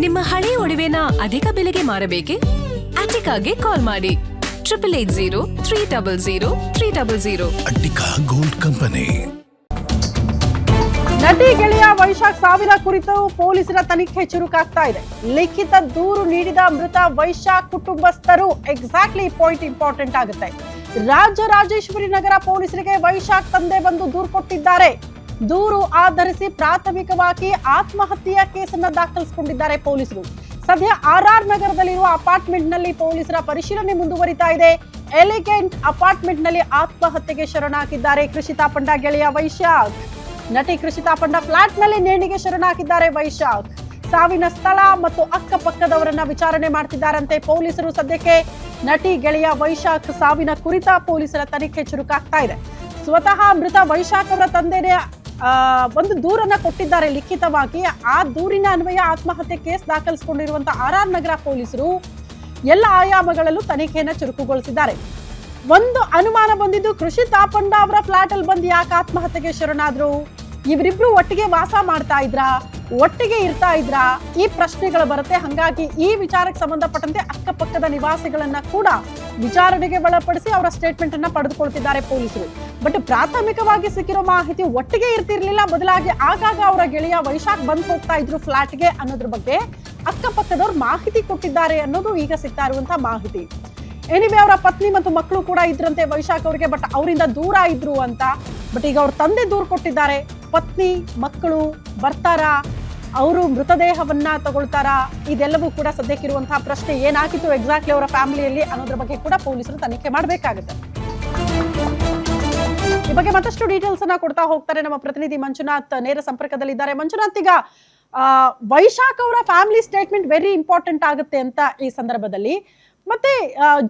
ನಿಮ್ಮ ಹಳೆ ಒಡವೆನ ಅಧಿಕ ಬೆಲೆಗೆ ಮಾರಬೇಕೆ? ಅಟಿಕಾಗೆ ಕಾಲ್ ಮಾಡಿ 8880 ಅಟಿಕಾ ಗೋಲ್ಡ್ ಕಂಪನಿ. ನಟಿ ಗೆಳೆಯ ವೈಶಾಖ್ ಸಾವಿನ ಕುರಿತು ಪೊಲೀಸರ ತನಿಖೆ ಚುರುಕಾಗ್ತಾ ಇದೆ. ಲಿಖಿತ ದೂರು ನೀಡಿದ ಮೃತ ವೈಶಾಖ್ ಕುಟುಂಬಸ್ಥರು ಎಕ್ಸಾಕ್ಟ್ಲಿ ಪಾಯಿಂಟ್ ಇಂಪಾರ್ಟೆಂಟ್ ಆಗುತ್ತೆ. ರಾಜರಾಜೇಶ್ವರಿ ನಗರ ಪೊಲೀಸರಿಗೆ ವೈಶಾಖ್ ತಂದೆ ಬಂದು ದೂರು ಕೊಟ್ಟಿದ್ದಾರೆ. ದೂರು ಆಧರಿಸಿ ಪ್ರಾಥಮಿಕವಾಗಿ ಆತ್ಮಹತ್ಯೆಯ ಕೇಸನ್ನ ದಾಖಲಿಸಿಕೊಂಡಿದ್ದಾರೆ ಪೊಲೀಸರು. ಸದ್ಯ RR ನಗರದಲ್ಲಿರುವ ಅಪಾರ್ಟ್ಮೆಂಟ್ ನಲ್ಲಿ ಪೊಲೀಸರ ಪರಿಶೀಲನೆ ಮುಂದುವರಿತಾ ಇದೆ. ಎಲಿಗೆಂಟ್ ಅಪಾರ್ಟ್ಮೆಂಟ್ ನಲ್ಲಿ ಆತ್ಮಹತ್ಯೆಗೆ ಶರಣಾಗಿದ್ದಾರೆ ಕೃಷಿತಾ ಪಂಡ ಗೆಳೆಯ ವೈಶಾಖ್. ನಟಿ ಕೃಷಿತಾ ಪಂಡ ಫ್ಲಾಟ್ ನಲ್ಲಿ ನೇಣಿಗೆ ಶರಣಾಗಿದ್ದಾರೆ ವೈಶಾಖ್. ಸಾವಿನ ಸ್ಥಳ ಮತ್ತು ಅಕ್ಕಪಕ್ಕದವರನ್ನ ವಿಚಾರಣೆ ಮಾಡ್ತಿದ್ದಾರಂತೆ ಪೊಲೀಸರು. ಸದ್ಯಕ್ಕೆ ನಟಿ ಗೆಳೆಯ ವೈಶಾಖ್ ಸಾವಿನ ಕುರಿತ ಪೊಲೀಸರ ತನಿಖೆ ಚುರುಕಾಗ್ತಾ ಇದೆ. ಸ್ವತಃ ಮೃತ ವೈಶಾಖ್ ಅವರ ತಂದೆನೇ ಒಂದು ದೂರನ್ನ ಕೊಟ್ಟಿದ್ದಾರೆ ಲಿಖಿತವಾಗಿ. ಆ ದೂರಿನ ಅನ್ವಯ ಆತ್ಮಹತ್ಯೆ ಕೇಸ್ ದಾಖಲಿಸಿಕೊಂಡಿರುವಂತಹ RR ನಗರ ಪೊಲೀಸರು ಎಲ್ಲ ಆಯಾಮಗಳಲ್ಲೂ ತನಿಖೆಯನ್ನ ಚುರುಕುಗೊಳಿಸಿದ್ದಾರೆ. ಒಂದು ಅನುಮಾನ ಬಂದಿದ್ದು, ಕೃಷಿತಾ ಪಂಡ ಅವರ ಫ್ಲಾಟ್ ಅಲ್ಲಿ ಬಂದು ಯಾಕೆ ಆತ್ಮಹತ್ಯೆಗೆ ಶರಣಾದ್ರು? ಇವರಿಬ್ರು ಒಟ್ಟಿಗೆ ವಾಸ ಮಾಡ್ತಾ ಇದ್ರಾ, ಒಟ್ಟಿಗೆ ಇರ್ತಾ ಇದ್ರಾ? ಈ ಪ್ರಶ್ನೆಗಳು ಬರುತ್ತೆ. ಹಾಗಾಗಿ ಈ ವಿಚಾರಕ್ಕೆ ಸಂಬಂಧಪಟ್ಟಂತೆ ಅಕ್ಕಪಕ್ಕದ ನಿವಾಸಿಗಳನ್ನ ಕೂಡ ವಿಚಾರಣೆಗೆ ಒಳಪಡಿಸಿ ಅವರ ಸ್ಟೇಟ್ಮೆಂಟ್ ಅನ್ನ ಪಡೆದುಕೊಳ್ತಿದ್ದಾರೆ ಪೊಲೀಸರು. ಬಟ್ ಪ್ರಾಥಮಿಕವಾಗಿ ಸಿಕ್ಕಿರೋ ಮಾಹಿತಿ ಒಟ್ಟಿಗೆ ಇರ್ತಿರ್ಲಿಲ್ಲ, ಬದಲಾಗಿ ಆಗಾಗ ಅವರ ಗೆಳೆಯ ವೈಶಾಖ್ ಬಂದು ಹೋಗ್ತಾ ಇದ್ರು ಫ್ಲಾಟ್ಗೆ ಅನ್ನೋದ್ರ ಬಗ್ಗೆ ಅಕ್ಕಪಕ್ಕದವ್ರು ಮಾಹಿತಿ ಕೊಟ್ಟಿದ್ದಾರೆ ಅನ್ನೋದು ಈಗ ಸಿಗ್ತಾ ಇರುವಂತಹ ಮಾಹಿತಿ. ಎನಿವೆ ಅವರ ಪತ್ನಿ ಮತ್ತು ಮಕ್ಕಳು ಕೂಡ ಇದ್ರಂತೆ ವೈಶಾಖ್ ಅವರಿಗೆ, ಬಟ್ ಅವರಿಂದ ದೂರ ಇದ್ರು ಅಂತ. ಬಟ್ ಈಗ ಅವ್ರ ತಂದೆ ದೂರು ಕೊಟ್ಟಿದ್ದಾರೆ. ಪತ್ನಿ ಮಕ್ಕಳು ಬರ್ತಾರಾ, ಅವರು ಮೃತದೇಹವನ್ನ ತಗೊಳ್ತಾರಾ? ಇದೆಲ್ಲವೂ ಕೂಡ ಸದ್ಯಕ್ಕಿರುವಂತಹ ಪ್ರಶ್ನೆ. ಏನಾಗಿತ್ತು ಎಕ್ಸಾಕ್ಟ್ಲಿ ಅವರ ಫ್ಯಾಮಿಲಿಯಲ್ಲಿ ಅನ್ನೋದ್ರ ಬಗ್ಗೆ ಕೂಡ ಪೊಲೀಸರು ತನಿಖೆ ಮಾಡಬೇಕಾಗುತ್ತೆ. ಈ ಬಗ್ಗೆ ಮತ್ತಷ್ಟು ಡೀಟೇಲ್ಸ್ ಅನ್ನ ಕೊಡ್ತಾ ಹೋಗ್ತಾರೆ ನಮ್ಮ ಪ್ರತಿನಿಧಿ ಮಂಜುನಾಥ್ ನೇರ ಸಂಪರ್ಕದಲ್ಲಿದ್ದಾರೆ. ಮಂಜುನಾಥ್, ಈಗ ವೈಶಾಖ್ ಅವರ ಫ್ಯಾಮಿಲಿ ಸ್ಟೇಟ್ಮೆಂಟ್ ವೆರಿ ಇಂಪಾರ್ಟೆಂಟ್ ಆಗುತ್ತೆ ಅಂತ ಈ ಸಂದರ್ಭದಲ್ಲಿ. ಮತ್ತೆ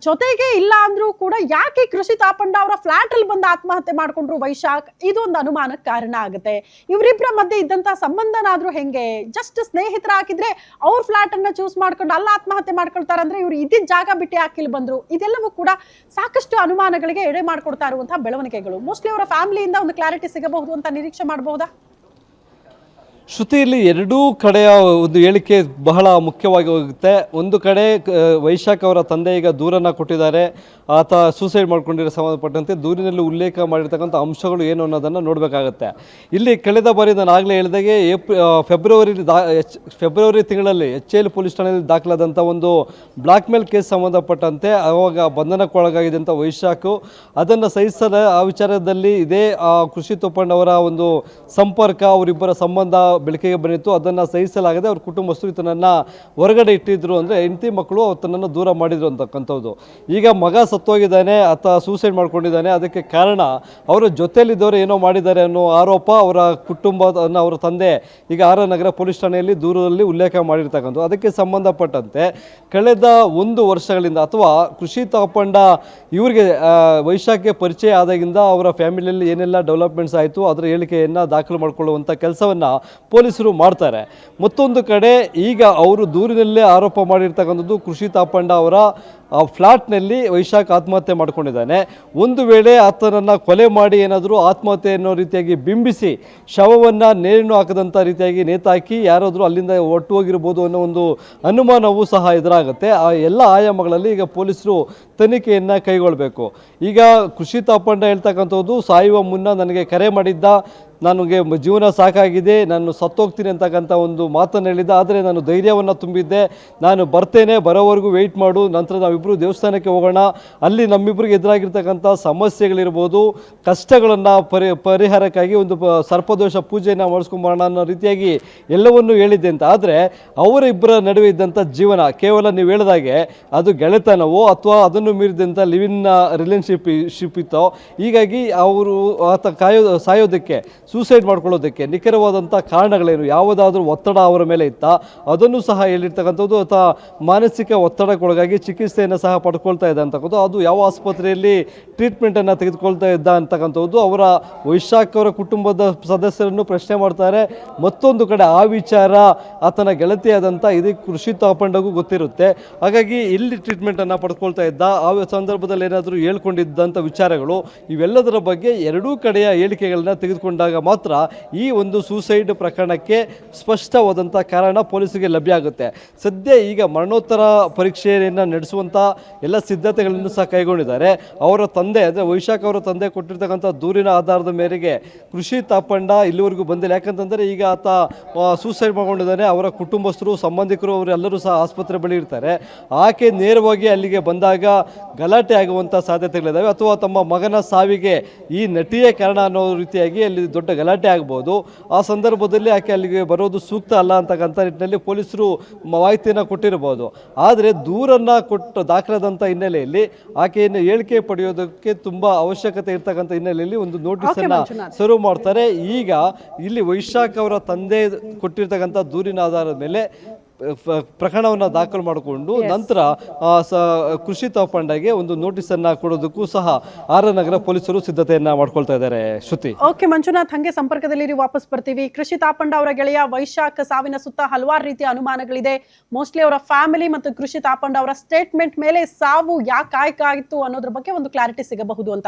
ಜೊತೆಗೆ ಇಲ್ಲ ಅಂದ್ರೂ ಕೂಡ ಯಾಕೆ ಕೃಷಿತಾ ಪಂಡ ಅವರ ಫ್ಲಾಟ್ ಅಲ್ಲಿ ಬಂದು ಆತ್ಮಹತ್ಯೆ ಮಾಡ್ಕೊಂಡ್ರು ವೈಶಾಖ್? ಇದೊಂದು ಅನುಮಾನಕ್ಕೆ ಕಾರಣ ಆಗುತ್ತೆ. ಇವರಿಬ್ಬರ ಮಧ್ಯೆ ಇದ್ದಂತ ಸಂಬಂಧನಾದ್ರೂ ಹೆಂಗೆ? ಜಸ್ಟ್ ಸ್ನೇಹಿತರಾಗಿದ್ರೆ ಅವ್ರ ಫ್ಲಾಟ್ ಅನ್ನ ಚೂಸ್ ಮಾಡ್ಕೊಂಡು ಅಲ್ಲಿ ಆತ್ಮಹತ್ಯೆ ಮಾಡ್ಕೊಳ್ತಾರಂದ್ರೆ ಇವ್ರು ಇದ್ದಿದ್ದ ಜಾಗ ಬಿಟ್ಟು ಯಾಕೆ ಇಲ್ಲಿ ಬಂದ್ರು? ಇದೆಲ್ಲವೂ ಕೂಡ ಸಾಕಷ್ಟು ಅನುಮಾನಗಳಿಗೆ ಎಡೆ ಮಾಡ್ಕೊಡ್ತಾ ಇರುವಂತಹ ಬೆಳವಣಿಗೆಗಳು. ಮೋಸ್ಟ್ಲಿ ಅವರ ಫ್ಯಾಮಿಲಿಯಿಂದ ಒಂದು ಕ್ಲಾರಿಟಿ ಸಿಗಬಹುದು ಅಂತ ನಿರೀಕ್ಷೆ ಮಾಡಬಹುದಾ? ಶ್ರುತಿ, ಇಲ್ಲಿ ಎರಡೂ ಕಡೆಯ ಒಂದು ಹೇಳಿಕೆ ಬಹಳ ಮುಖ್ಯವಾಗಿ ಹೋಗುತ್ತೆ. ಒಂದು ಕಡೆ ವೈಶಾಖ್ ಅವರ ತಂದೆ ಈಗ ದೂರನ್ನು ಕೊಟ್ಟಿದ್ದಾರೆ. ಆತ ಸೂಸೈಡ್ ಮಾಡ್ಕೊಂಡಿರೋ ಸಂಬಂಧಪಟ್ಟಂತೆ ದೂರಿನಲ್ಲಿ ಉಲ್ಲೇಖ ಮಾಡಿರ್ತಕ್ಕಂಥ ಅಂಶಗಳು ಏನು ಅನ್ನೋದನ್ನು ನೋಡಬೇಕಾಗತ್ತೆ. ಇಲ್ಲಿ ಕಳೆದ ಬಾರಿ ನಾನು ಆಗಲೇ ಹೇಳಿದಾಗೆ ಫೆಬ್ರವರಿ ತಿಂಗಳಲ್ಲಿ HL ಪೊಲೀಸ್ ಠಾಣೆಯಲ್ಲಿ ದಾಖಲಾದಂಥ ಒಂದು ಬ್ಲಾಕ್ ಮೇಲ್ ಕೇಸ್ ಸಂಬಂಧಪಟ್ಟಂತೆ ಅವಾಗ ಬಂಧನಕ್ಕೊಳಗಾಗಿದ್ದಂಥ ವೈಶಾಖ್ ಅದನ್ನು ಸಹಿಸದ ಆ ವಿಚಾರದಲ್ಲಿ ಇದೇ ಕೃಷಿತಾ ಪಂಡ ಅವರ ಒಂದು ಸಂಪರ್ಕ, ಅವರಿಬ್ಬರ ಸಂಬಂಧ ಬೆಳಕಿಗೆ ಬಂದಿತ್ತು. ಅದನ್ನು ಸಹಿಸಲಾಗದೆ ಅವ್ರ ಕುಟುಂಬಸ್ಥರು ಈತನನ್ನು ಹೊರಗಡೆ ಇಟ್ಟಿದ್ರು, ಅಂದರೆ ಹೆಂಡತಿ ಮಕ್ಕಳು ಆತನನ್ನು ದೂರ ಮಾಡಿದ್ರು ಅಂತಕ್ಕಂಥದ್ದು. ಈಗ ಮಗ ಸತ್ತೋಗಿದ್ದಾನೆ, ಆತ ಸೂಸೈಡ್ ಮಾಡ್ಕೊಂಡಿದ್ದಾನೆ. ಅದಕ್ಕೆ ಕಾರಣ ಅವರ ಜೊತೆಯಲ್ಲಿದ್ದವರು ಏನೋ ಮಾಡಿದ್ದಾರೆ ಅನ್ನೋ ಆರೋಪ ಅವರ ಕುಟುಂಬವನ್ನು ಅವರ ತಂದೆ ಈಗ RR ನಗರ ಪೊಲೀಸ್ ಠಾಣೆಯಲ್ಲಿ ದೂರದಲ್ಲಿ ಉಲ್ಲೇಖ ಮಾಡಿರ್ತಕ್ಕಂಥದ್ದು. ಅದಕ್ಕೆ ಸಂಬಂಧಪಟ್ಟಂತೆ ಕಳೆದ 1 ವರ್ಷಗಳಿಂದ ಅಥವಾ ಕೃಷಿತಾ ಪಂಡ ಇವರಿಗೆ ವೈಶಾಖ್ಗೆ ಪರಿಚಯ ಆದಾಗಿಂದ ಅವರ ಫ್ಯಾಮಿಲಿಯಲ್ಲಿ ಏನೆಲ್ಲ ಡೆವಲಪ್ಮೆಂಟ್ಸ್ ಆಯಿತು ಅದರ ಹೇಳಿಕೆಯನ್ನು ದಾಖಲು ಮಾಡಿಕೊಳ್ಳುವಂಥ ಕೆಲಸವನ್ನು ಪೊಲೀಸರು ಮಾಡ್ತಾರೆ. ಮತ್ತೊಂದು ಕಡೆ ಈಗ ಅವರು ದೂರಿನಲ್ಲೇ ಆರೋಪ ಮಾಡಿರ್ತಕ್ಕಂಥದ್ದು ಕೃಷಿತಾ ಪಂಡ ಅವರ ಫ್ಲಾಟ್ನಲ್ಲಿ ವೈಶಾಖ್ ಆತ್ಮಹತ್ಯೆ ಮಾಡ್ಕೊಂಡಿದ್ದಾನೆ. ಒಂದು ವೇಳೆ ಆತನನ್ನು ಕೊಲೆ ಮಾಡಿ ಏನಾದರೂ ಆತ್ಮಹತ್ಯೆ ಅನ್ನೋ ರೀತಿಯಾಗಿ ಬಿಂಬಿಸಿ ಶವವನ್ನು ನೇಣು ಹಾಕದಂಥ ರೀತಿಯಾಗಿ ನೇತಾಕಿ ಯಾರಾದರೂ ಅಲ್ಲಿಂದ ಒಟ್ಟು ಹೋಗಿರ್ಬೋದು ಅನ್ನೋ ಒಂದು ಅನುಮಾನವೂ ಸಹ ಎದುರಾಗುತ್ತೆ. ಆ ಎಲ್ಲ ಆಯಾಮಗಳಲ್ಲಿ ಈಗ ಪೊಲೀಸರು ತನಿಖೆಯನ್ನು ಕೈಗೊಳ್ಳಬೇಕು. ಈಗ ಕೃಷಿತಾ ಪಂಡ ಹೇಳ್ತಕ್ಕಂಥದ್ದು, ಸಾಯುವ ಮುನ್ನ ನನಗೆ ಕರೆ ಮಾಡಿದ್ದ, ನನಗೆ ಜೀವನ ಸಾಕಾಗಿದೆ, ನಾನು ಸತ್ತೋಗ್ತೀನಿ ಅಂತಕ್ಕಂಥ ಒಂದು ಮಾತನ್ನು ಹೇಳಿದ್ದ. ಆದರೆ ನಾನು ಧೈರ್ಯವನ್ನು ತುಂಬಿದ್ದೆ, ನಾನು ಬರ್ತೇನೆ, ಬರೋವರೆಗೂ ವೆಯ್ಟ್ ಮಾಡು, ನಂತರ ನಾವಿಬ್ಬರು ದೇವಸ್ಥಾನಕ್ಕೆ ಹೋಗೋಣ, ಅಲ್ಲಿ ನಮ್ಮಿಬ್ಬರಿಗೆ ಎದುರಾಗಿರ್ತಕ್ಕಂಥ ಸಮಸ್ಯೆಗಳಿರ್ಬೋದು, ಕಷ್ಟಗಳನ್ನು ಪರಿಹಾರಕ್ಕಾಗಿ ಒಂದು ಸರ್ಪದೋಷ ಪೂಜೆಯನ್ನು ಮಾಡಿಸ್ಕೊಂಬರೋಣ ಅನ್ನೋ ರೀತಿಯಾಗಿ ಎಲ್ಲವನ್ನೂ ಹೇಳಿದ್ದೆ ಅಂತ. ಆದರೆ ಅವರಿಬ್ಬರ ನಡುವೆ ಇದ್ದಂಥ ಜೀವನ ಕೇವಲ ನೀವು ಹೇಳಿದಾಗೆ ಅದು ಗೆಳೆತನವೋ ಅಥವಾ ಅದನ್ನು ಮೀರಿದಂಥ ಲಿವಿನ್ ರಿಲೇಶನ್ಶಿಪ್ ಇತ್ತೋ. ಹೀಗಾಗಿ ಅವರು ಆತ ಸಾಯೋದಕ್ಕೆ, ಸೂಸೈಡ್ ಮಾಡ್ಕೊಳ್ಳೋದಕ್ಕೆ ನಿಖರವಾದಂಥ ಕಾರಣಗಳೇನು, ಯಾವುದಾದ್ರೂ ಒತ್ತಡ ಅವರ ಮೇಲೆ ಇತ್ತಾ ಅದನ್ನು ಸಹ ಹೇಳಿರ್ತಕ್ಕಂಥದ್ದು, ಅಥವಾ ಮಾನಸಿಕ ಒತ್ತಡಕ್ಕೊಳಗಾಗಿ ಚಿಕಿತ್ಸೆಯನ್ನು ಚಿಕಿತ್ಸೆಯನ್ನು ಸಹ ಪಡ್ಕೊಳ್ತಾ ಇದ್ದ ಅಂತಕ್ಕಂಥದ್ದು, ಅದು ಯಾವ ಆಸ್ಪತ್ರೆಯಲ್ಲಿ ಟ್ರೀಟ್ಮೆಂಟನ್ನು ತೆಗೆದುಕೊಳ್ತಾ ಇದ್ದ ಅಂತಕ್ಕಂಥದ್ದು ಅವರ ವೈಶಾಖ್ ಅವರ ಕುಟುಂಬದ ಸದಸ್ಯರನ್ನು ಪ್ರಶ್ನೆ ಮಾಡ್ತಾರೆ. ಮತ್ತೊಂದು ಕಡೆ ಆ ವಿಚಾರ ಆತನ ಗೆಳತಿಯಾದಂಥ ಇದಕ್ಕೆ ಕೃಷಿ ತಾಪಂಡಗೂ ಗೊತ್ತಿರುತ್ತೆ. ಹಾಗಾಗಿ ಎಲ್ಲಿ ಟ್ರೀಟ್ಮೆಂಟನ್ನು ಪಡ್ಕೊಳ್ತಾ ಇದ್ದ, ಆ ಸಂದರ್ಭದಲ್ಲಿ ಏನಾದರೂ ಹೇಳ್ಕೊಂಡಿದ್ದಂಥ ವಿಚಾರಗಳು, ಇವೆಲ್ಲದರ ಬಗ್ಗೆ ಎರಡೂ ಕಡೆಯ ಹೇಳಿಕೆಗಳನ್ನ ತೆಗೆದುಕೊಂಡಾಗ ಮಾತ್ರ ಈ ಒಂದು ಸೂಸೈಡ್ ಪ್ರಕರಣಕ್ಕೆ ಸ್ಪಷ್ಟವಾದಂಥ ಕಾರಣ ಪೊಲೀಸರಿಗೆ ಲಭ್ಯ ಆಗುತ್ತೆ. ಸದ್ಯ ಈಗ ಮರಣೋತ್ತರ ಪರೀಕ್ಷೆಯನ್ನು ನಡೆಸುವಂಥ ಎಲ್ಲ ಸಿದ್ಧತೆಗಳನ್ನು ಸಹ ಕೈಗೊಂಡಿದ್ದಾರೆ. ಅವರ ತಂದೆ ಅಂದರೆ ವೈಶಾಖ್ ಅವರ ತಂದೆ ಕೊಟ್ಟಿರ್ತಕ್ಕಂಥ ದೂರಿನ ಆಧಾರದ ಮೇರೆಗೆ ಕೃಷಿ ತಾಪಂಡ ಇಲ್ಲಿವರೆಗೂ ಬಂದಿಲ್ಲ. ಯಾಕಂತಂದರೆ ಈಗ ಆತ ಸೂಸೈಡ್ ಮಾಡಿಕೊಂಡಿದ್ದಾನೆ. ಅವರ ಕುಟುಂಬಸ್ಥರು, ಸಂಬಂಧಿಕರು ಅವರೆಲ್ಲರೂ ಸಹ ಆಸ್ಪತ್ರೆ ಬಳಿ ಇರ್ತಾರೆ. ಆಕೆ ನೇರವಾಗಿ ಅಲ್ಲಿಗೆ ಬಂದಾಗ ಗಲಾಟೆ ಆಗುವಂಥ ಸಾಧ್ಯತೆಗಳಿದ್ದಾವೆ, ಅಥವಾ ತಮ್ಮ ಮಗನ ಸಾವಿಗೆ ಈ ನಟಿಯೇ ಕಾರಣ ಅನ್ನೋ ರೀತಿಯಾಗಿ ಅಲ್ಲಿ ದೊಡ್ಡ ಗಲಾಟೆ ಆಗ್ಬೋದು. ಆ ಸಂದರ್ಭದಲ್ಲಿ ಆಕೆ ಅಲ್ಲಿಗೆ ಬರೋದು ಸೂಕ್ತ ಅಲ್ಲ ಅಂತಕ್ಕಂಥ ನಿಟ್ಟಿನಲ್ಲಿ ಪೊಲೀಸರು ಮಾಹಿತಿಯನ್ನು ಕೊಟ್ಟಿರಬಹುದು. ಆದರೆ ದೂರನ್ನು ದಾಖಲಾದಂಥ ಹಿನ್ನೆಲೆಯಲ್ಲಿ ಆಕೆಯನ್ನು ಹೇಳಿಕೆ ಪಡೆಯೋದಕ್ಕೆ ತುಂಬ ಅವಶ್ಯಕತೆ ಇರ್ತಕ್ಕಂಥ ಹಿನ್ನೆಲೆಯಲ್ಲಿ ಒಂದು ನೋಟಿಸನ್ನು ಸರ್ವ್ ಮಾಡ್ತಾರೆ. ಈಗ ಇಲ್ಲಿ ವೈಶಾಖ್ ಅವರ ತಂದೆ ಕೊಟ್ಟಿರ್ತಕ್ಕಂಥ ದೂರಿನ ಆಧಾರದ ಮೇಲೆ ಪ್ರಕರಣವನ್ನು ದಾಖಲು ಮಾಡಿಕೊಂಡು ನಂತರ ಕೃಷಿ ತಾಪಂಡಗೆ ಒಂದು ನೋಟಿಸನ್ನು ಕೊಡೋದಕ್ಕೂ ಸಹ ಆರ್.ನಗರ ಪೊಲೀಸರು ಸಿದ್ಧತೆಯನ್ನು ಮಾಡ್ಕೊಳ್ತಾ ಇದ್ದಾರೆ. ಶ್ರುತಿ. ಓಕೆ ಮಂಜುನಾಥ್, ಹಂಗೆ ಸಂಪರ್ಕದಲ್ಲಿ ವಾಪಸ್ ಬರ್ತೀವಿ. ಕೃಷಿ ತಾಪಂಡ ಅವರ ಗೆಳೆಯ ವೈಶಾಖ್ ಸಾವಿನ ಸುತ್ತ ಹಲವಾರು ರೀತಿಯ ಅನುಮಾನಗಳಿದೆ. ಮೋಸ್ಟ್ಲಿ ಅವರ ಫ್ಯಾಮಿಲಿ ಮತ್ತು ಕೃಷಿ ತಾಪಂಡ ಅವರ ಸ್ಟೇಟ್ಮೆಂಟ್ ಮೇಲೆ ಸಾವು ಯಾಕೆ ಆಯ್ಕಾಯಿತು ಅನ್ನೋದ್ರ ಬಗ್ಗೆ ಒಂದು ಕ್ಲಾರಿಟಿ ಸಿಗಬಹುದು ಅಂತ.